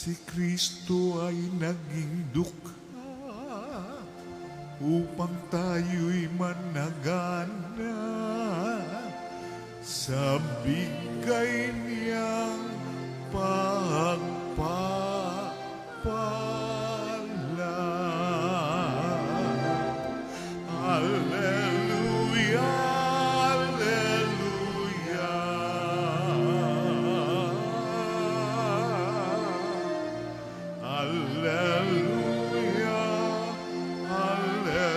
si Kristo ay naging dukha upang tayo'y managana sa bigay niyang pagpapala. Alleluia, alleluia. Alleluia, alleluia.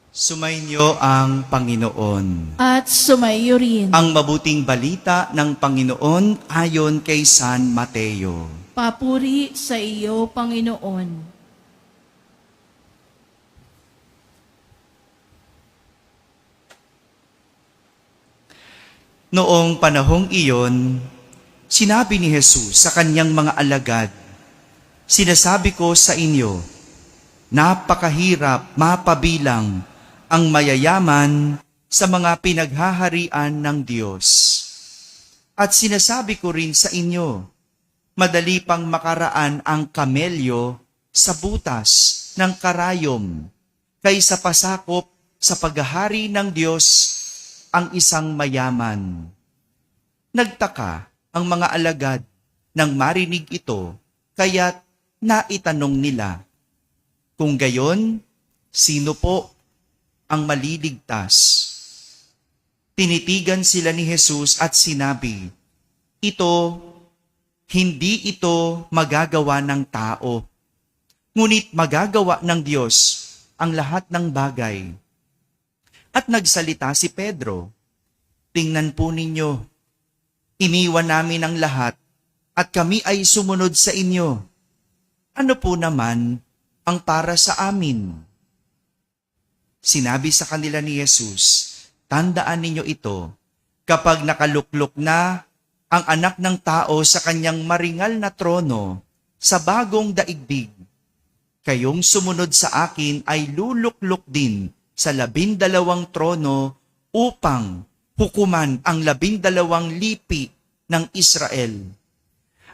Sumainyo ang Panginoon. At sumayo rin. Ang mabuting balita ng Panginoon ayon kay San Mateo. Papuri sa iyo, Panginoon. Noong panahong iyon, sinabi ni Jesus sa kanyang mga alagad, "Sinasabi ko sa inyo, napakahirap mapabilang ang mayayaman sa mga pinaghaharian ng Diyos. At sinasabi ko rin sa inyo, madali pang makaraan ang kamelyo sa butas ng karayom kaysa pasakop sa paghahari ng Diyos ang isang mayaman." Nagtaka ang mga alagad nang marinig ito, kaya't naitanong nila, "Kung gayon, sino po ang maliligtas?" Tinitigan sila ni Jesus at sinabi, Hindi ito magagawa ng tao, ngunit magagawa ng Diyos ang lahat ng bagay." At nagsalita si Pedro, "Tingnan po ninyo, iniwan namin ang lahat at kami ay sumunod sa inyo. Ano po naman ang para sa amin?" Sinabi sa kanila ni Jesus, "Tandaan ninyo ito, kapag nakaluklok na ang anak ng tao sa kanyang maringal na trono sa bagong daigdig, kayong sumunod sa akin ay luluklok din sa 12 trono upang hukuman ang 12 lipi ng Israel.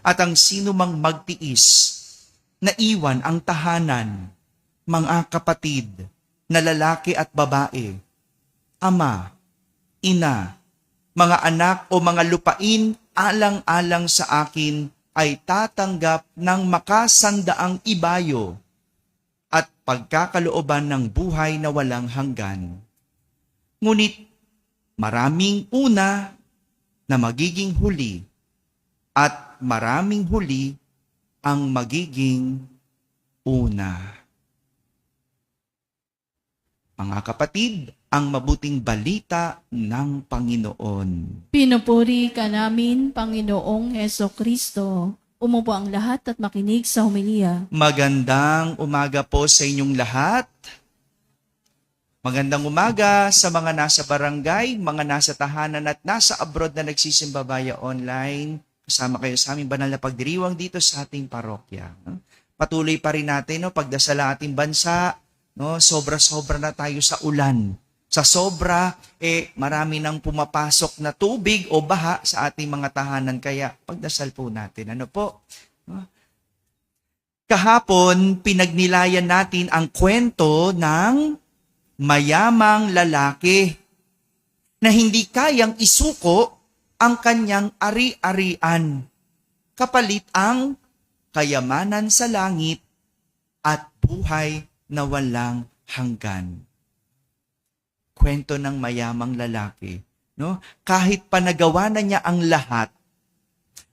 At ang sino mang magtiis na iwan ang tahanan, mga kapatid na lalaki at babae, ama, ina, mga anak o mga lupain alang-alang sa akin ay tatanggap ng makasandaang ibayo at pagkakalooban ng buhay na walang hanggan. Ngunit maraming una na magiging huli at maraming huli ang magiging una." Mga kapatid, ang mabuting balita ng Panginoon. Pinupuri ka namin, Panginoong Heso Kristo. Umupo ang lahat at makinig sa homilia. Magandang umaga po sa inyong lahat. Magandang umaga sa mga nasa barangay, mga nasa tahanan at nasa abroad na nagsisimba via online. Kasama kayo sa aming banal na pagdiriwang dito sa ating parokya. Patuloy pa rin natin pagdasal ang ating bansa. Sobra-sobra na tayo sa ulan. Sa sobra, marami nang pumapasok na tubig o baha sa ating mga tahanan. Kaya pagdasal po natin. Ano po? Kahapon, pinagnilayan natin ang kwento ng mayamang lalaki na hindi kayang isuko ang kanyang ari-arian. Kapalit ang kayamanan sa langit at buhay na walang hanggan. Kwento ng mayamang lalaki, no? Kahit pa nagawa na niya ang lahat,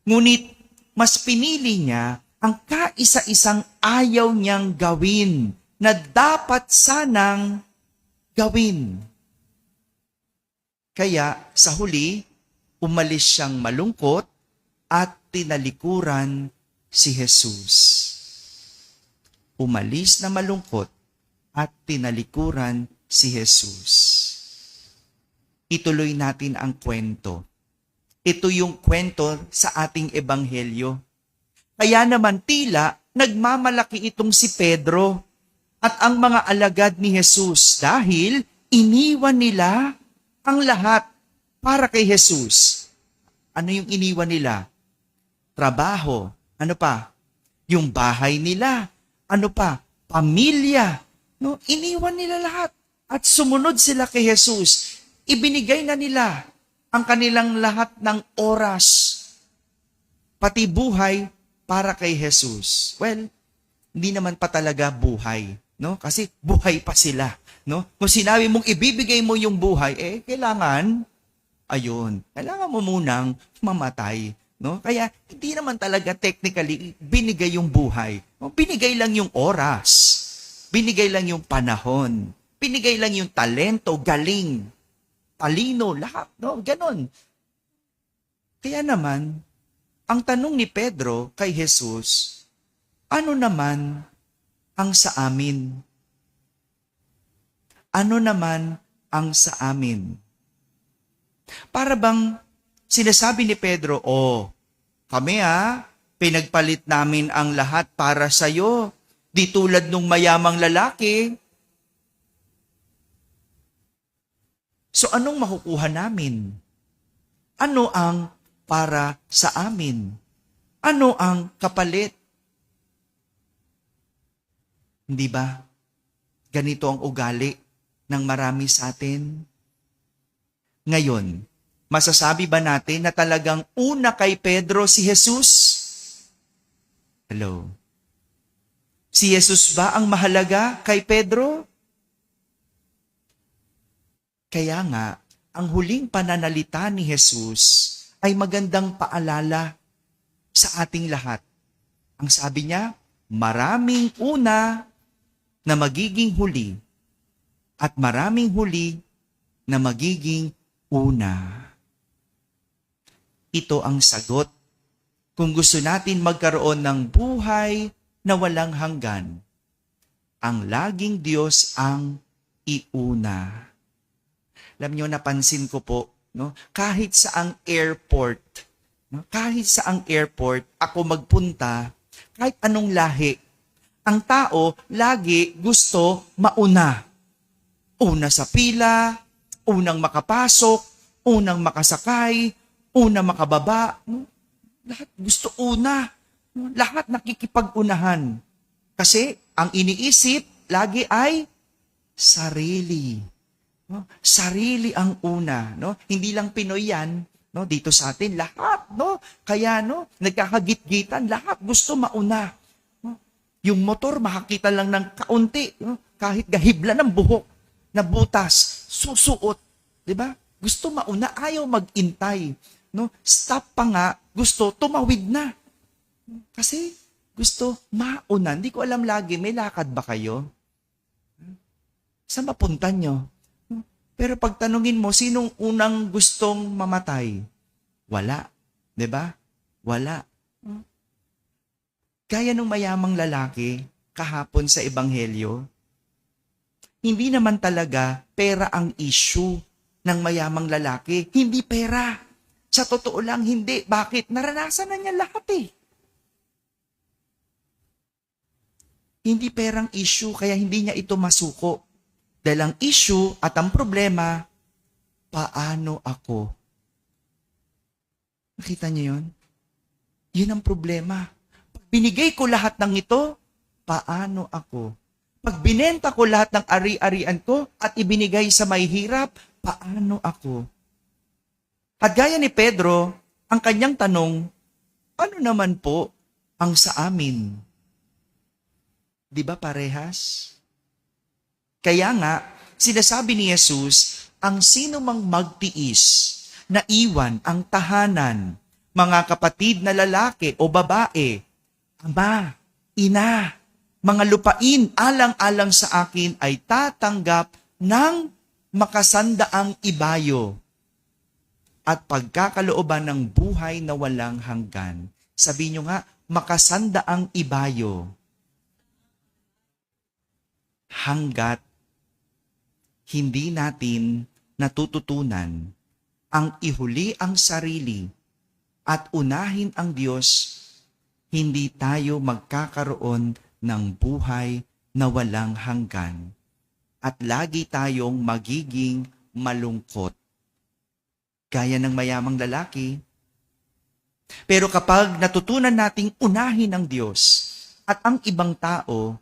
ngunit mas pinili niya ang kaisa-isang ayaw niyang gawin na dapat sanang gawin. Kaya sa huli, umalis siyang malungkot at tinalikuran si Jesus. Umalis na malungkot at tinalikuran si Jesus. Ituloy natin ang kwento. Ito yung kwento sa ating ebanghelyo. Kaya naman tila nagmamalaki itong si Pedro at ang mga alagad ni Jesus dahil iniwan nila Ang lahat para kay Jesus. Ano yung iniwan nila? Trabaho. Ano pa? Yung bahay nila. Ano pa? Pamilya. No? Iniwan nila lahat. At sumunod sila kay Jesus. Ibinigay na nila ang kanilang lahat ng oras, pati buhay para kay Jesus. Well, hindi naman pa talaga buhay, no? Kasi buhay pa sila, no? Kung sinabi mong ibibigay mo yung buhay, kailangan mo munang mamatay, no? Kaya hindi naman talaga technically binigay yung buhay. Binigay lang yung oras. Binigay lang yung panahon. Binigay lang yung talento, galing, talino, lahat, no? Ganon. Kaya naman, ang tanong ni Pedro kay Jesus, ano naman ang sa amin? Ano naman ang sa amin? Para bang sinasabi ni Pedro, kami pinagpalit namin ang lahat para sa'yo. Di tulad nung mayamang lalaki. So anong makukuha namin? Ano ang para sa amin? Ano ang kapalit? Hindi ba? Ganito ang ugali ng marami sa atin. Ngayon, masasabi ba natin na talagang una kay Pedro si Jesus? Hello? Si Jesus ba ang mahalaga kay Pedro? Kaya nga, ang huling pananalita ni Jesus ay magandang paalala sa ating lahat. Ang sabi niya, maraming una na magiging huli at maraming huli na magiging una. Ito ang sagot kung gusto natin magkaroon ng buhay na walang hanggan. Ang laging Diyos ang iuna. Alam niyo, napansin ko po, no? Kahit saang airport, ako magpunta, kahit anong lahi, ang tao lagi gusto mauna. Una sa pila, unang makapasok, unang makasakay, unang makababa. No? Lahat gusto una. No? Lahat nakikipag-unahan. Kasi ang iniisip lagi ay sarili. No? Sarili ang una, no? Hindi lang Pinoy 'yan, no? Dito sa atin lahat, no? Kaya nagkakagit-gitan, lahat gusto mauna. No? Yung motor makakita lang ng kaunti, no? Kahit gahibla ng buhok na butas, susuot, 'di ba? Gusto mauna, ayaw mag-intay, no? Stop pa nga, gusto tumawid na. Kasi gusto mauna. Hindi ko alam lagi, may lakad ba kayo? Saan ba punta nyo? Pero pag tanungin mo, sinong unang gustong mamatay? Wala. 'Di ba? Wala. Gaya nung mayamang lalaki kahapon sa ebanghelyo, hindi naman talaga pera ang issue ng mayamang lalaki. Hindi pera. Sa totoo lang, hindi. Bakit? Naranasan na niya lahat eh. Hindi perang issue, kaya hindi niya ito masuko. Dahil ang issue at ang problema, paano ako? Nakita niyo yun? Yun ang problema. Pag binigay ko lahat ng ito, paano ako? Pag binenta ko lahat ng ari-arian ko at ibinigay sa may hirap, paano ako? At gaya ni Pedro, ang kanyang tanong, ano naman po ang sa amin? Di ba parehas? Kaya nga, sinasabi ni Jesus, ang sino mang magtiis na iwan ang tahanan, mga kapatid na lalaki o babae, ama, ina, mga lupain alang-alang sa akin ay tatanggap ng makasandaang ibayo at pagkakalooban ng buhay na walang hanggan. Sabi nyo nga, makasandaang ibayo. Hanggat hindi natin natututunan ang ihuli ang sarili at unahin ang Diyos, hindi tayo magkakaroon ng buhay na walang hanggan at lagi tayong magiging malungkot. gaya ng mayamang lalaki. Pero kapag natutunan nating unahin ang Diyos at ang ibang tao,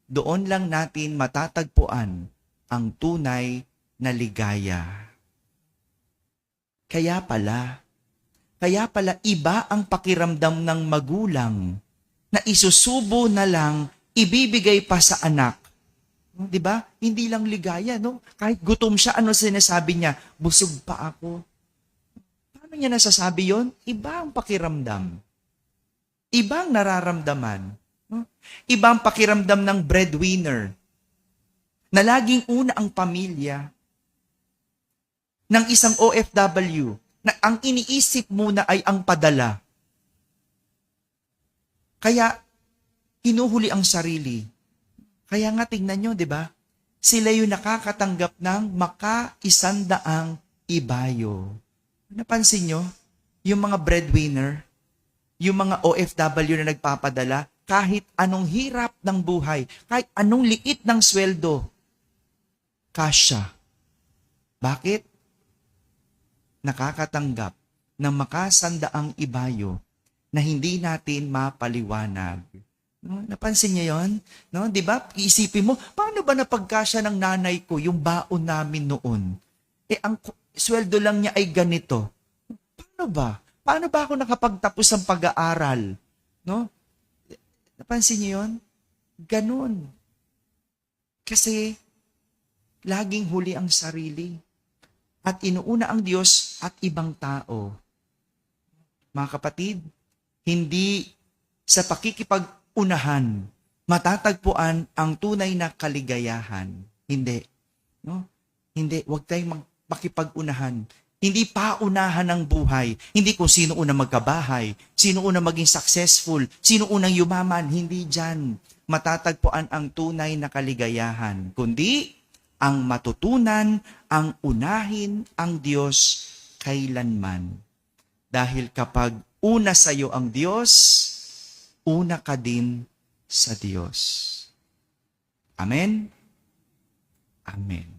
doon lang natin matatagpuan ang tunay na ligaya. Kaya pala iba ang pakiramdam ng magulang na isusubo na lang, ibibigay pa sa anak. 'Di ba? Hindi lang ligaya, no? Kahit gutom siya, ano sinasabi niya? Busog pa ako. Paano niya nasasabi yon? Iba ang pakiramdam. Ibang nararamdaman. No? Ibang pakiramdam ng breadwinner na laging una ang pamilya, ng isang OFW na ang iniisip muna ay ang padala. Kaya, hinuhuli ang sarili. Kaya nga tingnan nyo, di ba? Sila yung nakakatanggap ng maka-100 ibayo. Napansin nyo? Yung mga breadwinner, yung mga OFW na nagpapadala, kahit anong hirap ng buhay, kahit anong liit ng sweldo, kasya. Bakit? Nakakatanggap ng maka-100 ibayo na hindi natin mapaliwanag. No, napansin niyo yon? No, 'di ba? Iisipin mo, paano ba napagkasya ng nanay ko yung baon namin noon? Ang sweldo lang niya ay ganito. Paano ba? Paano ba ako nakapagtapos ng pag-aaral? No? Napansin niyo yon? Ganun. Kasi laging huli ang sarili at inuuna ang Diyos at ibang tao. Mga kapatid, hindi sa pakikipag-unahan matatagpuan ang tunay na kaligayahan. Hindi. No? Hindi. Huwag tayong makipag-unahan. Hindi paunahan ng buhay. Hindi kung sino unang magkabahay, sino unang maging successful, sino unang yumaman. Hindi dyan matatagpuan ang tunay na kaligayahan. Kundi ang matutunan, ang unahin ang Diyos kailanman. Dahil kapag una sa iyo ang Diyos, una ka din sa Diyos. Amen? Amen.